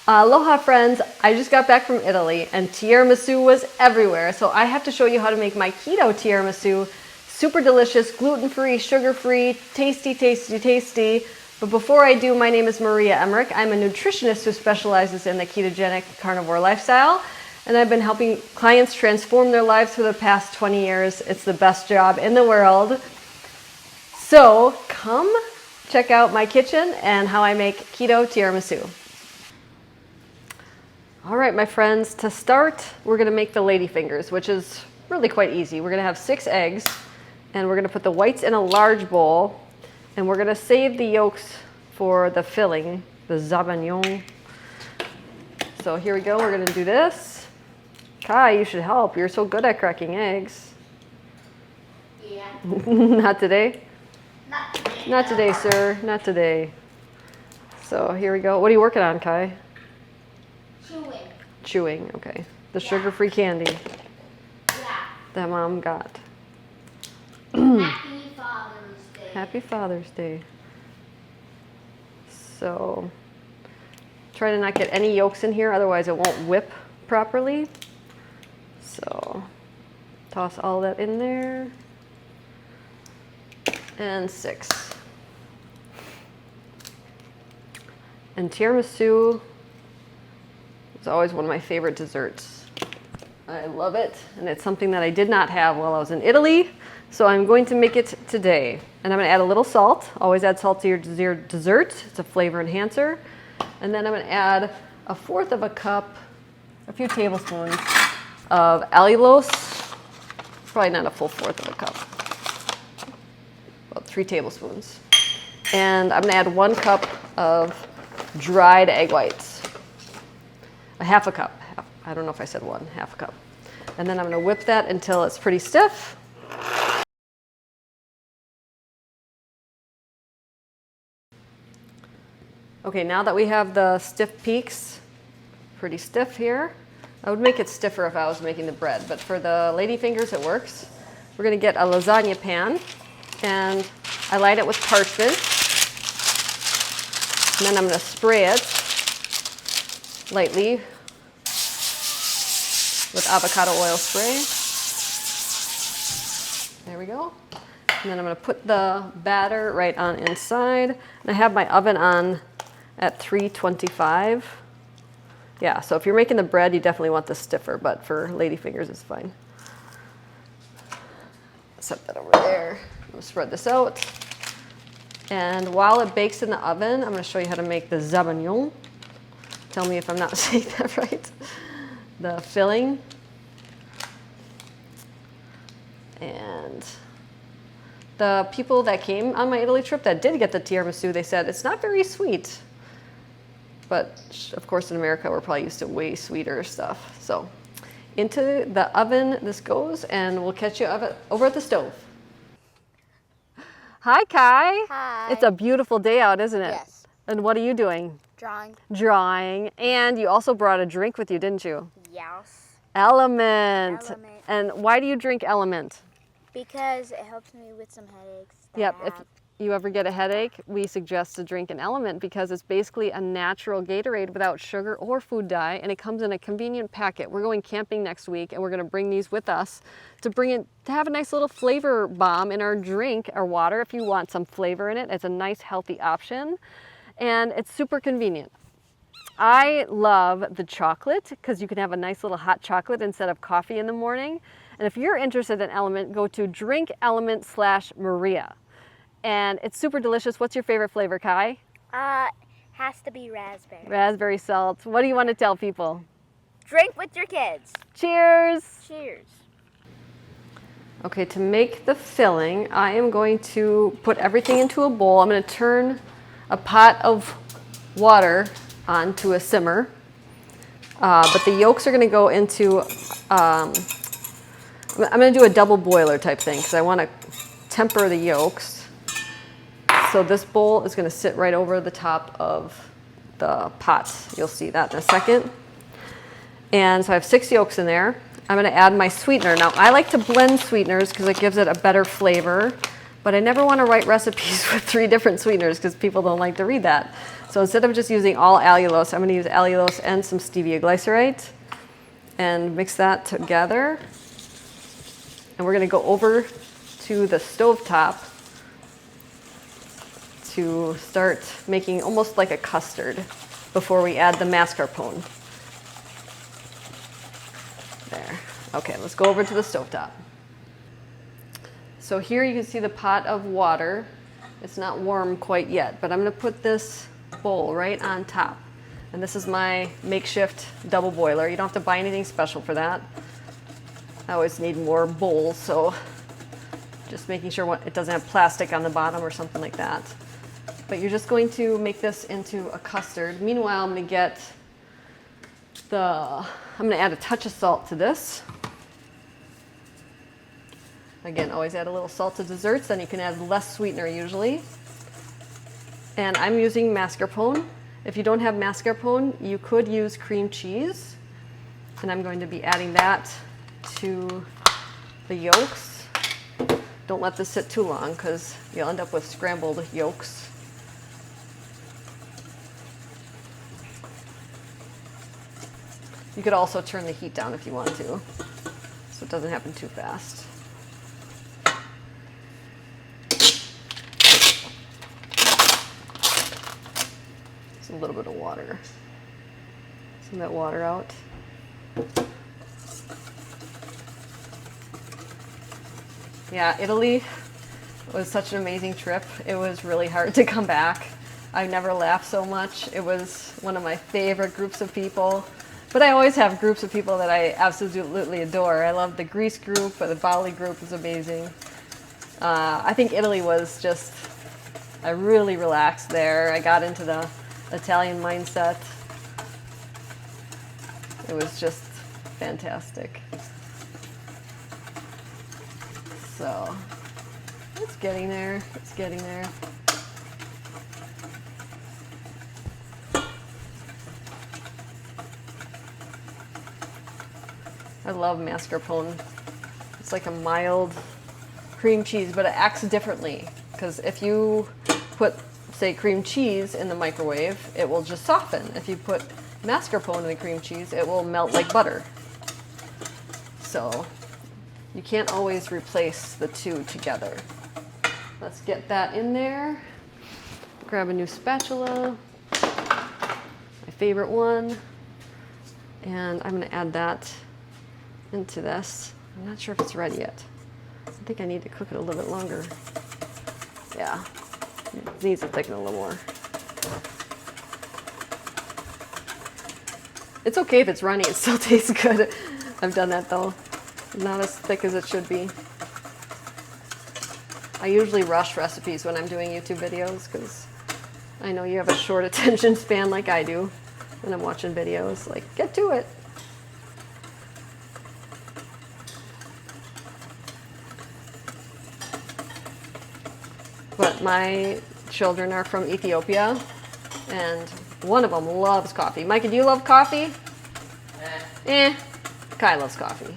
Aloha friends, I just got back from Italy and tiramisu was everywhere. So I have to show you how to make my keto tiramisu. Super delicious, gluten-free, sugar-free, tasty, tasty, tasty. But before I do, my name is Maria Emmerich. I'm a nutritionist who specializes in the ketogenic carnivore lifestyle. And I've been helping clients transform their lives for the past 20 years. It's the best job in the world. So come check out my kitchen and how I make keto tiramisu. All right, my friends, to start, we're gonna make the ladyfingers, which is really quite easy. We're gonna have 6 eggs, and we're gonna put the whites in a large bowl, and we're gonna save the yolks for the filling, the zabagnon. So here we go, we're gonna do this. Kai, you should help. You're so good at cracking eggs. Yeah. Not today? Not today. Not today, sir. Not today. So here we go. What are you working on, Kai? Chewing. Chewing, okay. The sugar-free candy Yeah. that Mom got. Happy Father's Day. Happy Father's Day. So try to not get any yolks in here, otherwise it won't whip properly. So toss all that in there. And 6. And tiramisu is always one of my favorite desserts. I love it, and it's something that I did not have while I was in Italy, so I'm going to make it today. And I'm gonna add a little salt. Always add salt to your dessert. It's a flavor enhancer. And then I'm gonna add 1/4 of a cup, a few tablespoons of allulose. Probably not a full 1/4 of a cup. About 3 tablespoons. And I'm gonna add 1 cup of dried egg whites. 1/2 cup. I don't know if I said 1, 1/2 cup. And then I'm gonna whip that until it's pretty stiff. Okay, now that we have the stiff peaks, pretty stiff here. I would make it stiffer if I was making the bread, but for the ladyfingers it works. We're gonna get a lasagna pan, and I light it with parchment. And then I'm gonna spray it lightly with avocado oil spray. There we go. And then I'm gonna put the batter right on inside. And I have my oven on at 325. Yeah, so if you're making the bread, you definitely want this stiffer, but for ladyfingers, it's fine. Set that over there. I'm gonna spread this out. And while it bakes in the oven, I'm gonna show you how to make the zabagnon. Tell me if I'm not saying that right. The filling. And the people that came on my Italy trip that did get the tiramisu, they said it's not very sweet. But of course in America we're probably used to way sweeter stuff. So into the oven this goes, and we'll catch you over at the stove. Hi Kai. Hi. It's a beautiful day out, isn't it? Yes. And what are you doing? Drawing. Drawing. And you also brought a drink with you, didn't you? Yes. Element. Element. And why do you drink Element? Because it helps me with some headaches. Yep. If you ever get a headache, we suggest to drink an Element because it's basically a natural Gatorade without sugar or food dye, and it comes in a convenient packet. We're going camping next week, and we're going to bring these with us to have a nice little flavor bomb in our drink, our water. If you want some flavor in it, it's a nice healthy option, and it's super convenient. I love the chocolate because you can have a nice little hot chocolate instead of coffee in the morning. And if you're interested in Element, go to drinkelement/Maria. And it's super delicious. What's your favorite flavor, Kai? Has to be raspberry. Raspberry salt. What do you want to tell people? Drink with your kids. Cheers. Cheers. Okay, to make the filling, I am going to put everything into a bowl. I'm going to turn a pot of water onto a simmer. But the yolks are going to go into, I'm going to do a double boiler type thing because I want to temper the yolks. So this bowl is going to sit right over the top of the pot. You'll see that in a second. And so I have 6 yolks in there. I'm going to add my sweetener. Now I like to blend sweeteners because it gives it a better flavor. But I never want to write recipes with 3 different sweeteners because people don't like to read that. So instead of just using all allulose, I'm going to use allulose and some stevia glycerite and mix that together. And we're going to go over to the stovetop to start making almost like a custard before we add the mascarpone. There. Okay, let's go over to the stovetop. So here you can see the pot of water. It's not warm quite yet, but I'm going to put this bowl right on top. And this is my makeshift double boiler. You don't have to buy anything special for that. I always need more bowls, so just making sure it doesn't have plastic on the bottom or something like that. But you're just going to make this into a custard. Meanwhile, I'm going to add a touch of salt to this. Again, always add a little salt to desserts, then you can add less sweetener usually. And I'm using mascarpone. If you don't have mascarpone, you could use cream cheese. And I'm going to be adding that to the yolks. Don't let this sit too long because you'll end up with scrambled yolks. You could also turn the heat down if you want to, so it doesn't happen too fast. Just a little bit of water. Some of that water out. Yeah, Italy was such an amazing trip. It was really hard to come back. I never laughed so much. It was one of my favorite groups of people. But I always have groups of people that I absolutely adore. I love the Greece group, but the Bali group was amazing. I think Italy was just, I really relaxed there. I got into the Italian mindset. It was just fantastic. So, it's getting there, it's getting there. I love mascarpone. It's like a mild cream cheese, but it acts differently. Because if you put, say, cream cheese in the microwave, it will just soften. If you put mascarpone in the cream cheese, it will melt like butter. So you can't always replace the two together. Let's get that in there. Grab a new spatula, my favorite one. And I'm going to add that into this. I'm not sure if it's ready yet. I think I need to cook it a little bit longer. Yeah, it needs to thicken a little more. It's okay if it's runny, it still tastes good. I've done that though. Not as thick as it should be. I usually rush recipes when I'm doing YouTube videos because I know you have a short attention span like I do when I'm watching videos. Like, get to it. But my children are from Ethiopia, and one of them loves coffee. Micah, do you love coffee? Kai loves coffee.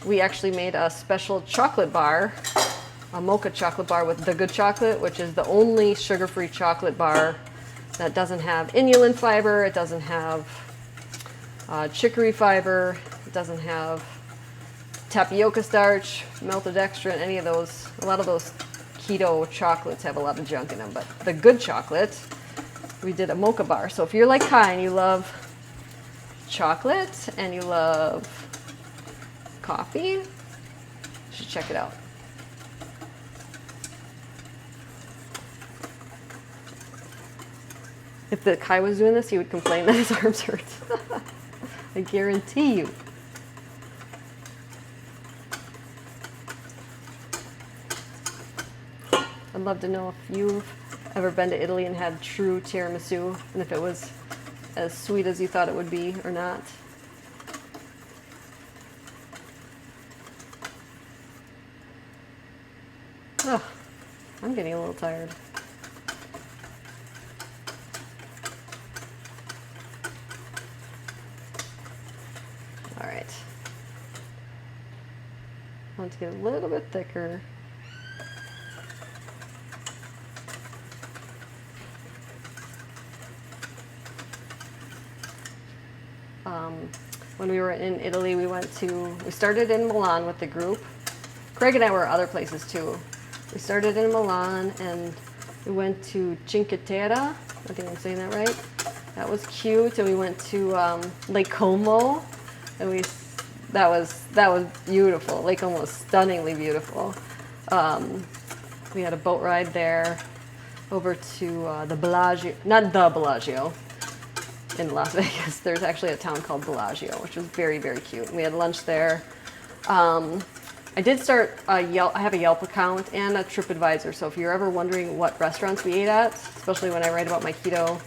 We actually made a special chocolate bar, a mocha chocolate bar with the good chocolate, which is the only sugar-free chocolate bar that doesn't have inulin fiber, it doesn't have chicory fiber, it doesn't have tapioca starch, maltodextrin, any of those. A lot of those keto chocolates have a lot of junk in them, but the good chocolate, we did a mocha bar. So if you're like Kai and you love chocolate and you love coffee, you should check it out. If the Kai was doing this, he would complain that his arms hurt. I guarantee you. I'd love to know if you've ever been to Italy and had true tiramisu, and if it was as sweet as you thought it would be or not. Ugh, I'm getting a little tired. All right. want it to get a little bit thicker. When we were in Italy, we started in Milan with the group. Craig and I were other places too. We started in Milan and we went to Cinque Terre. I think I'm saying that right. That was cute. And we went to Lake Como, and that was beautiful. Lake Como was stunningly beautiful. We had a boat ride there over to the Bellagio, not the Bellagio, in Las Vegas. There's actually a town called Bellagio, which was very, very cute. We had lunch there. I did start I have a Yelp account and a TripAdvisor, so if you're ever wondering what restaurants we ate at, especially when I write about my keto,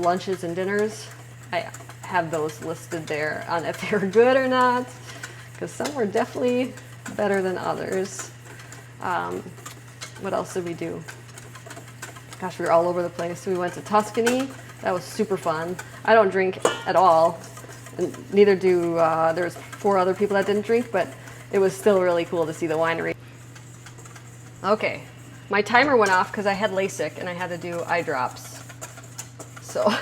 lunches and dinners, I have those listed there on if they're good or not, because some were definitely better than others. What else did we do? Gosh, we were all over the place. We went to Tuscany. That was super fun. I don't drink at all, and neither do, there's 4 other people that didn't drink, but it was still really cool to see the winery. Okay, my timer went off because I had LASIK and I had to do eye drops. So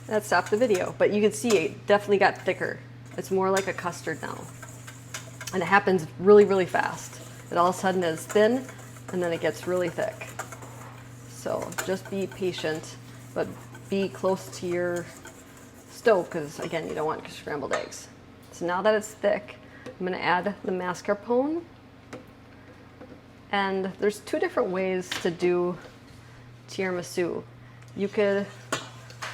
that stopped the video, but you can see it definitely got thicker. It's more like a custard now. And it happens really, really fast. It all of a sudden is thin and then it gets really thick. So just be patient, but be close to your stove because, again, you don't want scrambled eggs. So now that it's thick, I'm going to add the mascarpone. And there's 2 different ways to do tiramisu. You could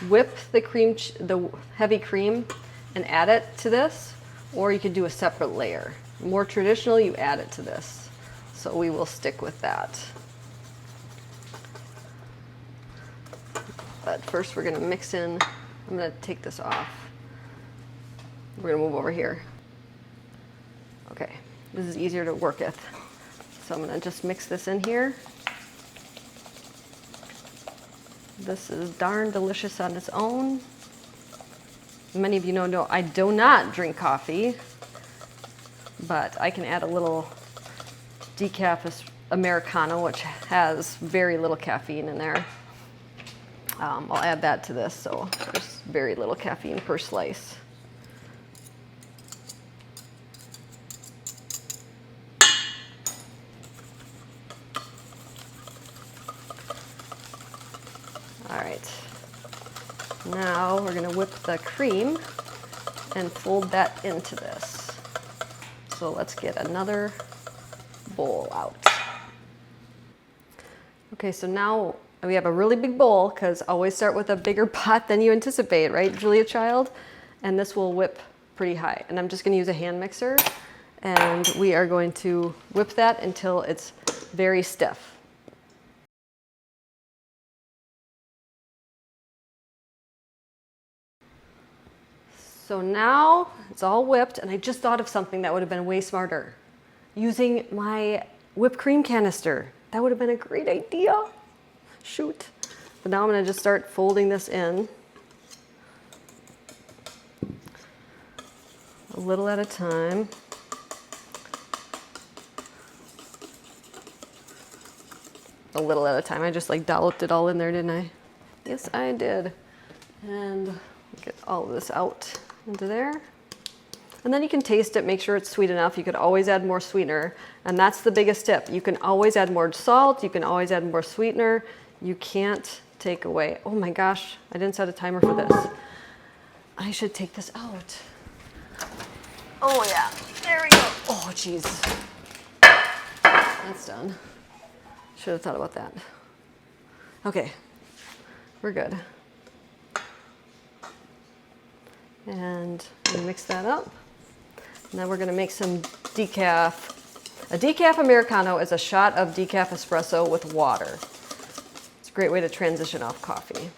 whip the heavy cream and add it to this, or you could do a separate layer. More traditional, you add it to this. So we will stick with that. But first we're gonna mix in, I'm gonna take this off. We're gonna move over here. Okay, this is easier to work with. So I'm gonna just mix this in here. This is darn delicious on its own. Many of you know I do not drink coffee, but I can add a little decaf Americano, which has very little caffeine in there. I'll add that to this, so there's very little caffeine per slice. All right, now we're gonna whip the cream and fold that into this. So let's get another bowl out. Okay, so now we have a really big bowl, because always start with a bigger pot than you anticipate, right, Julia child? And this will whip pretty high. And I'm just gonna use a hand mixer, and we are going to whip that until it's very stiff. So now it's all whipped, and I just thought of something that would have been way smarter. Using my whipped cream canister. That would have been a great idea. Shoot. But now I'm gonna just start folding this in. A little at a time. A little at a time. I just like dolloped it all in there, didn't I? Yes, I did. And get all of this out into there. And then you can taste it, make sure it's sweet enough. You could always add more sweetener. And that's the biggest tip. You can always add more salt. You can always add more sweetener. You can't take away. Oh my gosh, I didn't set a timer for this. I should take this out. Oh yeah, there we go. Oh geez. That's done. Should have thought about that. Okay, we're good. And we mix that up. Now we're gonna make some decaf. A decaf Americano is a shot of decaf espresso with water. It's a great way to transition off coffee.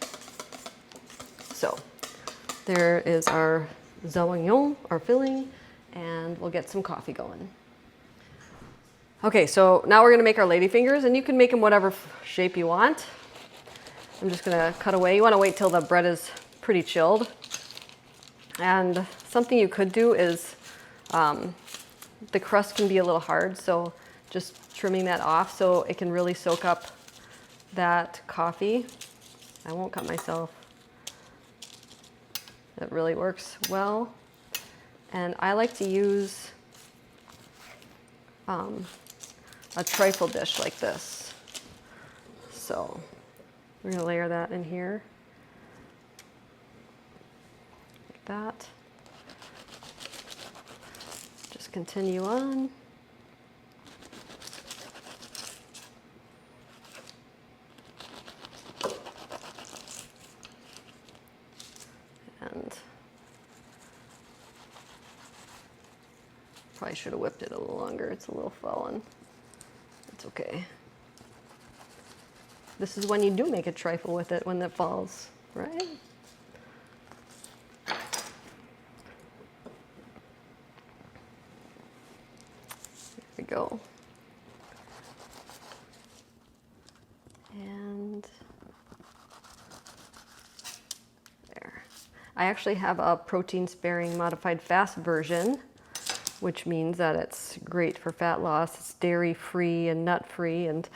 So there is our Sauvignon, our filling, and we'll get some coffee going. Okay, so now we're gonna make our ladyfingers, and you can make them whatever shape you want. I'm just gonna cut away. You wanna wait till the bread is pretty chilled. And something you could do is the crust can be a little hard, so just trimming that off so it can really soak up that coffee. I won't cut myself. It really works well. And I like to use a trifle dish like this. So we're gonna layer that in here, like that. Just continue on. And probably should have whipped it a little longer. It's a little fallen. It's okay. This is when you do make a trifle with it, when it falls, right? There we go. And there. I actually have a protein-sparing modified fast version, which means that it's great for fat loss. It's dairy-free and nut-free, and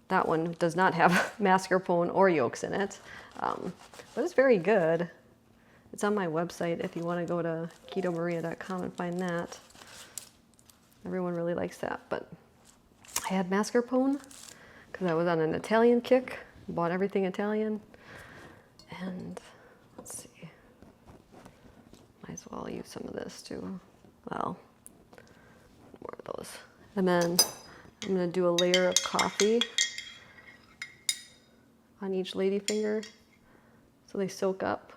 that one does not have mascarpone or yolks in it, but it's very good. It's on my website if you want to go to ketomaria.com and find that. Everyone really likes that, but I had mascarpone because I was on an Italian kick, bought everything Italian, and let's see, might as well use some of this too. Well, more of those. And then I'm going to do a layer of coffee on each ladyfinger so they soak up.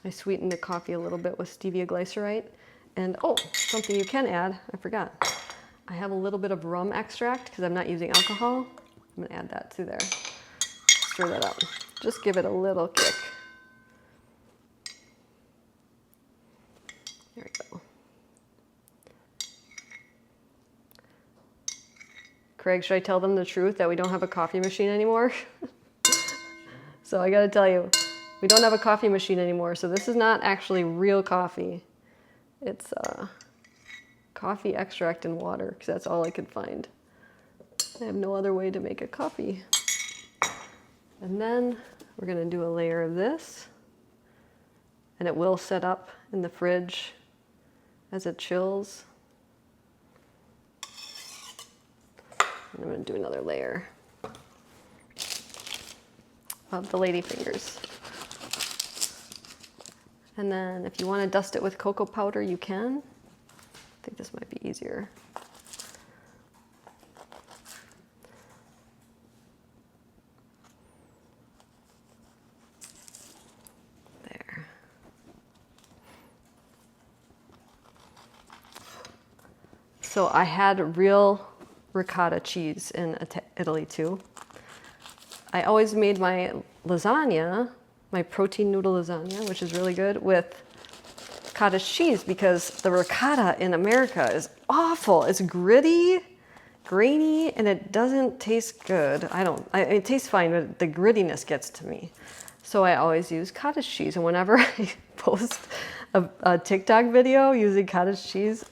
I sweetened the coffee a little bit with stevia glycerite. And oh, something you can add, I forgot. I have a little bit of rum extract because I'm not using alcohol. I'm gonna add that to there. Stir that up. Just give it a little kick. There we go. Craig, should I tell them the truth that we don't have a coffee machine anymore? So I gotta tell you, we don't have a coffee machine anymore, so this is not actually real coffee. It's coffee extract and water, because that's all I could find. I have no other way to make a coffee. And then we're gonna do a layer of this, and it will set up in the fridge as it chills. And I'm gonna do another layer of the ladyfingers. And then if you want to dust it with cocoa powder, you can. I think this might be easier. There. So I had real ricotta cheese in Italy too. I always made my lasagna, my protein noodle lasagna, which is really good, with cottage cheese because the ricotta in America is awful. It's gritty, grainy, and it doesn't taste good. It tastes fine, but the grittiness gets to me. So I always use cottage cheese, and whenever I post a TikTok video using cottage cheese,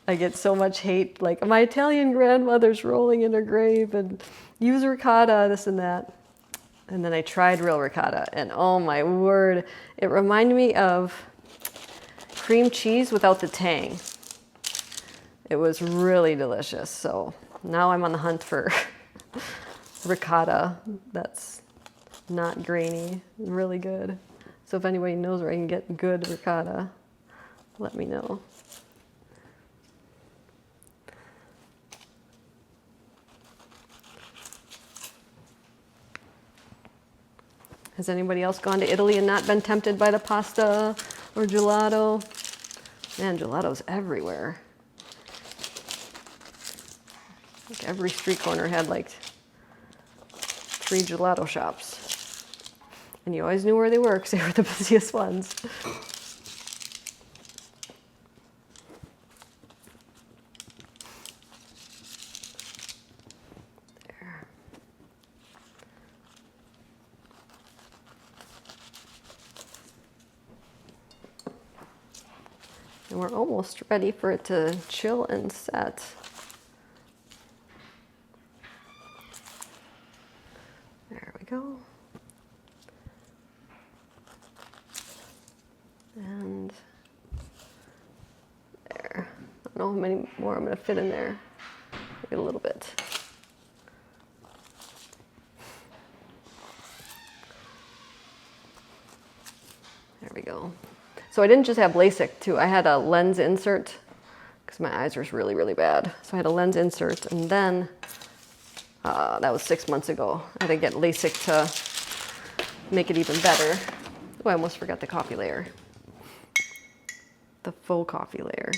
I get so much hate, like my Italian grandmother's rolling in her grave and use ricotta, this and that. And then I tried real ricotta, and oh my word, it reminded me of cream cheese without the tang. It was really delicious. So now I'm on the hunt for ricotta that's not grainy, really good. So if anybody knows where I can get good ricotta, let me know. Has anybody else gone to Italy and not been tempted by the pasta or gelato? Man, gelato's everywhere. Like every street corner had like 3 gelato shops. And you always knew where they were because they were the busiest ones. And we're almost ready for it to chill and set. There we go. And there. I don't know how many more I'm going to fit in there. Maybe a little bit. There we go. So I didn't just have LASIK too. I had a lens insert because my eyes were really, really bad. So I had a lens insert, and then that was 6 months ago. I had to get LASIK to make it even better. Oh, I almost forgot the coffee layer. The faux coffee layer.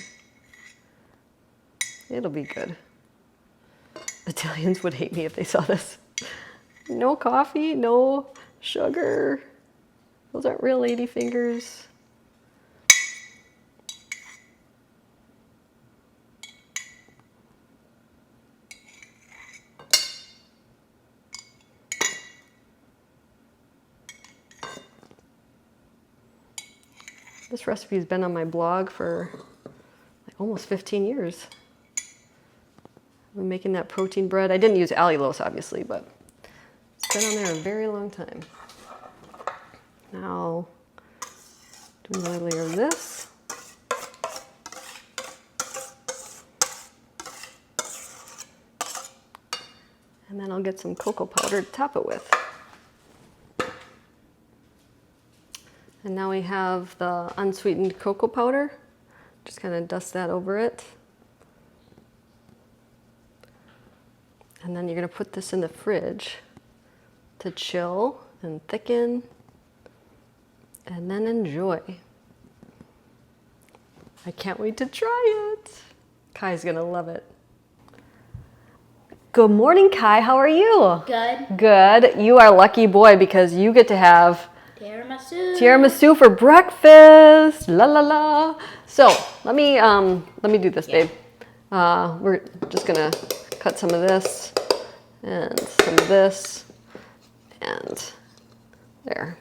It'll be good. Italians would hate me if they saw this. No coffee, no sugar. Those aren't real ladyfingers. This recipe has been on my blog for like almost 15 years. I've been making that protein bread. I didn't use allulose, obviously, but it's been on there a very long time. Now, do another layer of this. And then I'll get some cocoa powder to top it with. And now we have the unsweetened cocoa powder. Just kind of dust that over it. And then you're going to put this in the fridge to chill and thicken and then enjoy. I can't wait to try it. Kai's going to love it. Good morning, Kai. How are you? Good. Good. You are a lucky boy because you get to have Tiramisu. for breakfast. La la la. So let me do this, babe. We're just gonna cut some of this and some of this, and there.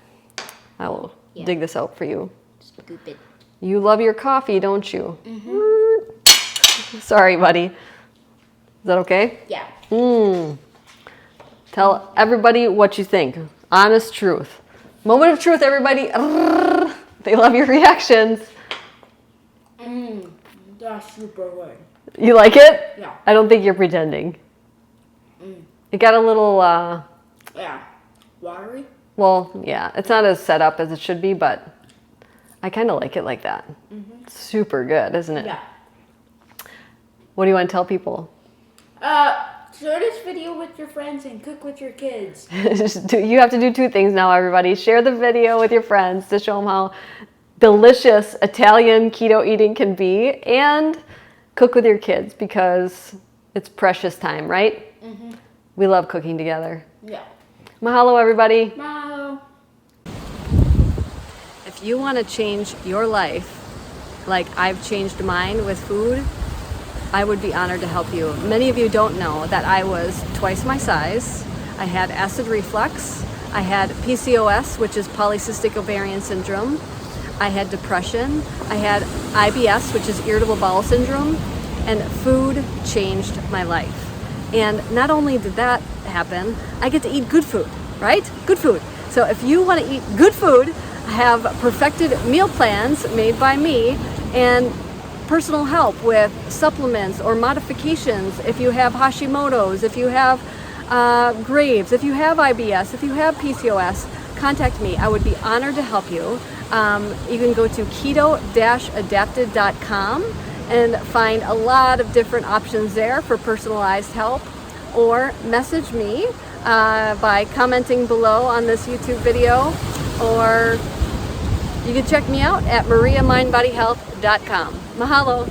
I will dig this out for you. Scoop it. You love your coffee, don't you? Mm-hmm. Sorry, buddy. Is that okay? Yeah. Tell everybody what you think. Honest truth. Moment of truth, everybody. They love your reactions. That's super good. You like it? Yeah. I don't think you're pretending. It got a little, Yeah. Watery? well, yeah, it's not as set up as it should be, but I kind of like it like that. It's super good, isn't it? Yeah. What do you want to tell people? Share this video with your friends and cook with your kids. You have to do two things now, everybody. Share the video with your friends to show them how delicious Italian keto eating can be, and cook with your kids because it's precious time, right? We love cooking together. Yeah. Mahalo, everybody. Mahalo. If you want to change your life like I've changed mine with food, I would be honored to help you. Many of you don't know that I was twice my size. I had acid reflux. I had PCOS, which is polycystic ovarian syndrome. I had depression. I had IBS, which is irritable bowel syndrome. And food changed my life. And not only did that happen, I get to eat good food, right? Good food. So if you want to eat good food, I have perfected meal plans made by me and personal help with supplements or modifications if you have Hashimoto's, if you have Graves, if you have IBS, if you have PCOS, contact me. I would be honored to help you. You can go to keto-adapted.com and find a lot of different options there for personalized help, or message me by commenting below on this YouTube video, or you can check me out at mariamindbodyhealth.com. Mahalo.